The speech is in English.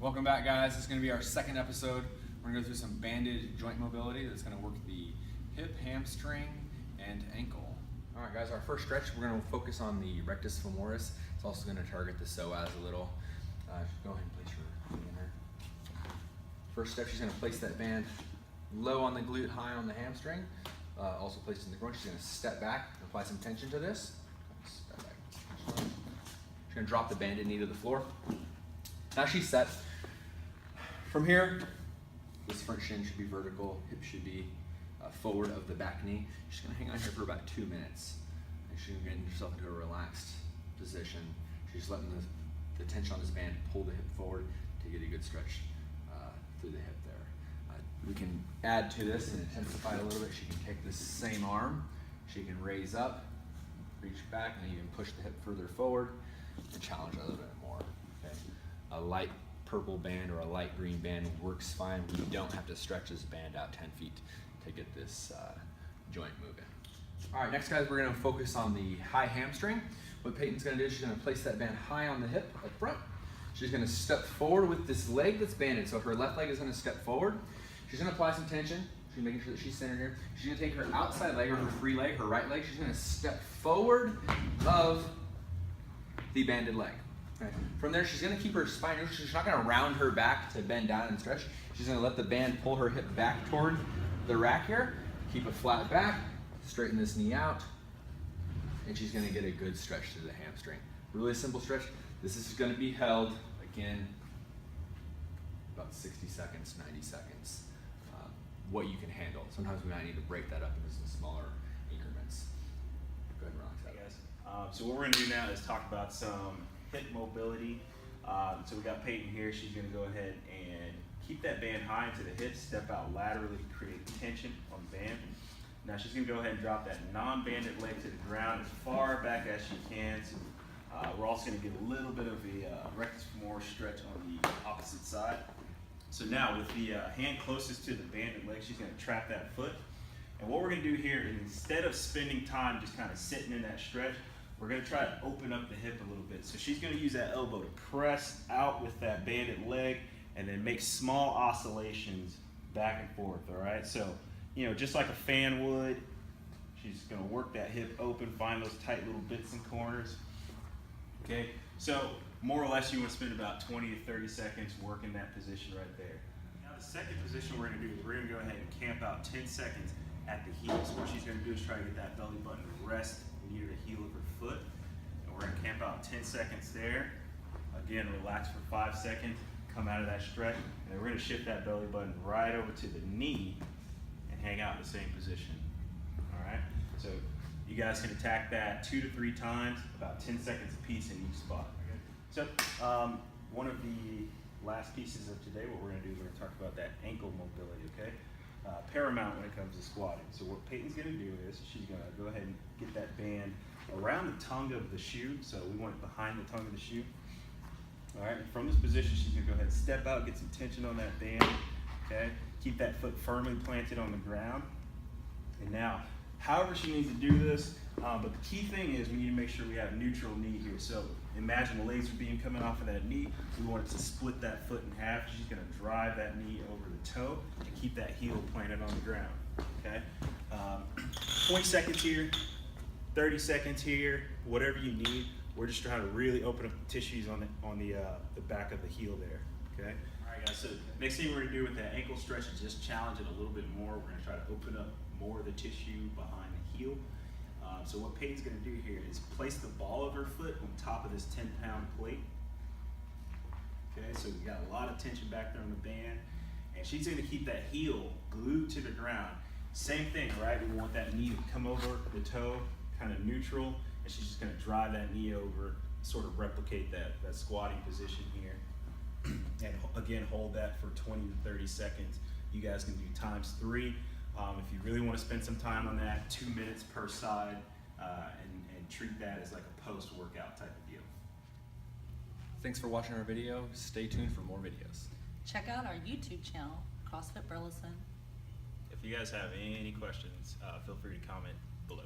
Welcome back, guys. This is going to be our second episode. We're going to go through some banded joint mobility that's going to work the hip, hamstring, and ankle. All right, guys, our first stretch, we're going to focus on the rectus femoris. It's also going to target the psoas a little. Go ahead and place your hand there. First step, she's going to place that band low on the glute, high on the hamstring. Also placed in the groin. She's going to step back and apply some tension to this. Step back. She's going to drop the banded knee to the floor. Now she's set. From here, this front shin should be vertical, hip should be forward of the back knee. She's going to hang on here for about 2 minutes. And she's going to get herself into a relaxed position. She's letting the tension on this band pull the hip forward to get a good stretch through the hip there. We can add to this and intensify it a little bit. She can take this same arm, she can raise up, reach back, and even push the hip further forward to challenge it a little bit more. Okay. A light purple band or a light green band works fine. We don't have to stretch this band out 10 feet to get this joint moving. All right, next, guys, we're going to focus on the high hamstring. What Peyton's going to do is she's going to place that band high on the hip up front. She's going to step forward with this leg that's banded. So her left leg is going to step forward. She's going to apply some tension. She's making sure that she's centered here. She's going to take her outside leg or her free leg, her right leg. She's going to step forward of the banded leg. Okay. From there, she's going to keep her spine neutral. She's not going to round her back to bend down and stretch. She's going to let the band pull her hip back toward the rack here. Keep a flat back. Straighten this knee out. And she's going to get a good stretch to the hamstring. Really simple stretch. This is going to be held, again, about 60 seconds, 90 seconds. What you can handle. Sometimes we might need to break that up into some smaller increments. Go ahead and rock that. Hey guys. So what we're going to do now is talk about some hip mobility. So we got Peyton here. She's going to go ahead and keep that band high into the hips, step out laterally, create tension on the band. Now she's going to go ahead and drop that non-banded leg to the ground as far back as she can. So, we're also going to get a little bit of a rectus femoris stretch on the opposite side. So now with the hand closest to the banded leg, she's going to trap that foot. And what we're going to do here is, instead of spending time just kind of sitting in that stretch, we're going to try to open up the hip a little bit. So she's going to use that elbow to press out with that banded leg and then make small oscillations back and forth, all right? So, you know, just like a fan would, she's going to work that hip open, find those tight little bits and corners. Okay, so more or less you want to spend about 20 to 30 seconds working that position right there. Now the second position we're going to do is we're going to go ahead and camp out 10 seconds at the heel. So what she's going to do is try to get that belly button to rest near the heel of her foot. And we're going to camp out 10 seconds there. Again, relax for 5 seconds, come out of that stretch, and then we're going to shift that belly button right over to the knee and hang out in the same position. All right, so you guys can attack that 2 to 3 times, about 10 seconds a piece in each spot. Okay? So one of the last pieces of today, what we're going to do is we're going to talk about that ankle mobility, okay? Paramount when it comes to squatting. So what Peyton's going to do is she's going to go ahead and get that band around the tongue of the shoe. So we want it behind the tongue of the shoe. All right, and from this position, she's going to go ahead and step out, get some tension on that band, okay? Keep that foot firmly planted on the ground. And now, however she needs to do this, but the key thing is we need to make sure we have neutral knee here. So imagine the laser beam coming off of that knee. We want it to split that foot in half. She's going to drive that knee over the toe and keep that heel planted on the ground. Okay, 20 seconds here, 30 seconds here, whatever you need. We're just trying to really open up the tissues on the back of the heel there. Okay. All right, guys. So next thing we're going to do with that ankle stretch is just challenge it a little bit more. We're going to try to open up more of the tissue behind the heel. So what Peyton's going to do here is place the ball of her foot on top of this 10-pound plate. Okay, so we got a lot of tension back there on the band, and she's going to keep that heel glued to the ground. Same thing, right? We want that knee to come over the toe, kind of neutral, and she's just going to drive that knee over, sort of replicate that squatting position here. And again, hold that for 20 to 30 seconds. You guys can do ×3. If you really want to spend some time on that, 2 minutes per side, and treat that as like a post-workout type of deal. Thanks for watching our video. Stay tuned for more videos. Check out our YouTube channel, CrossFit Burleson. If you guys have any questions, feel free to comment below.